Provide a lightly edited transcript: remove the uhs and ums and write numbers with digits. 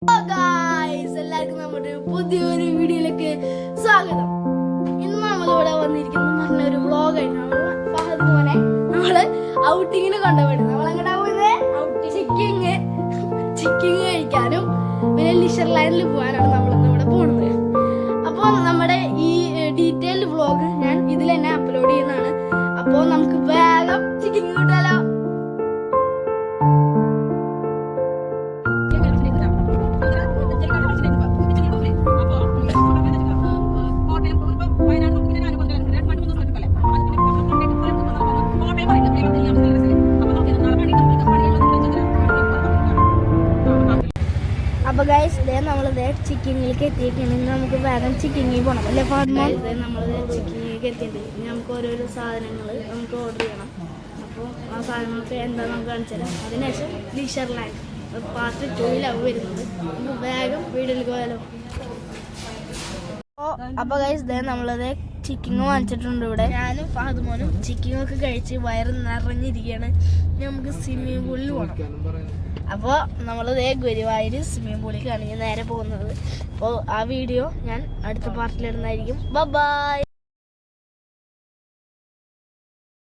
എല്ലാവർക്കും നമ്മുടെ പുതിയൊരു വീഡിയോയിലേക്ക് സ്വാഗതം. ഇന്ന് നമ്മളിവിടെ വന്നിരിക്കുന്നത് പറഞ്ഞൊരു വ്ളോഗായിട്ടാണ്. ഫഹദ് മോനെ നമ്മള് ഔട്ടിങ്ങിന് കൊണ്ടുപോയിട്ട് നമ്മളെങ്ങടാ പോയത്? ചിക്കിങ് കഴിക്കാനും പിന്നെ ലിഷർ ലൈനിൽ പോകാനാണ് നമ്മളിന്ന് ഇവിടെ പോകുന്നത്. അപ്പോൾ നമ്മുടെ ഈ ഡീറ്റെയിൽഡ് വ്ളോഗ് ഞാൻ ഇതിൽ തന്നെ അപ്ലോഡ് ചെയ്യുന്നതാണ്. അപ്പോൾ നമുക്ക് വേഗം ചിക്കിങ് കിട്ടാലോ. അപ്പോൾ ഗൈസ് ഇതേ നമ്മളിതേ ചിക്കിങ്ങിലേക്ക് എത്തിയിട്ടുണ്ട്. ഇന്ന് നമുക്ക് വേഗം ചിക്കിങ്ങിൽ പോകണം അല്ലേ ഫാദ്മോൻ? ഇതേ നമ്മളിത് ചിക്കിങ്ങിലേക്ക് എത്തിയിട്ടുണ്ട്. ഇനി നമുക്ക് ഓരോരോ സാധനങ്ങൾ നമുക്ക് ഓർഡർ ചെയ്യണം. അപ്പോൾ ആ സാധനങ്ങൾക്ക് എന്താ നമുക്ക് കാണിച്ചു തരാം. അതിനുശേഷം ലിഷർ ലൈൻ പാർട്ട് 2 വരുന്നത്. നമുക്ക് വേഗം വീട്ടിലേക്ക് പോയാലോ. അപ്പോൾ ഗൈസ് ഇതേ നമ്മളിത് ചിക്കിങ് വാങ്ങിച്ചിട്ടുണ്ട്. ഇവിടെ ഞാനും ഫഹദ് മോനും ചിക്കിങ്ങൊക്കെ കഴിച്ച് വയറ് നിറഞ്ഞിരിക്കുകയാണ്. ഇനി നമുക്ക് സ്വിമ്മിംഗ് പൂളിൽ പോകണം. അപ്പോൾ നമ്മളിതേ ഗുരുവായൂർ സ്വിമ്മിംഗ് പൂളിലേക്കാണ് നേരെ പോകുന്നത്. അപ്പോൾ ആ വീഡിയോ ഞാൻ അടുത്ത പാർട്ടിലിടുന്നതായിരിക്കും. ബൈ.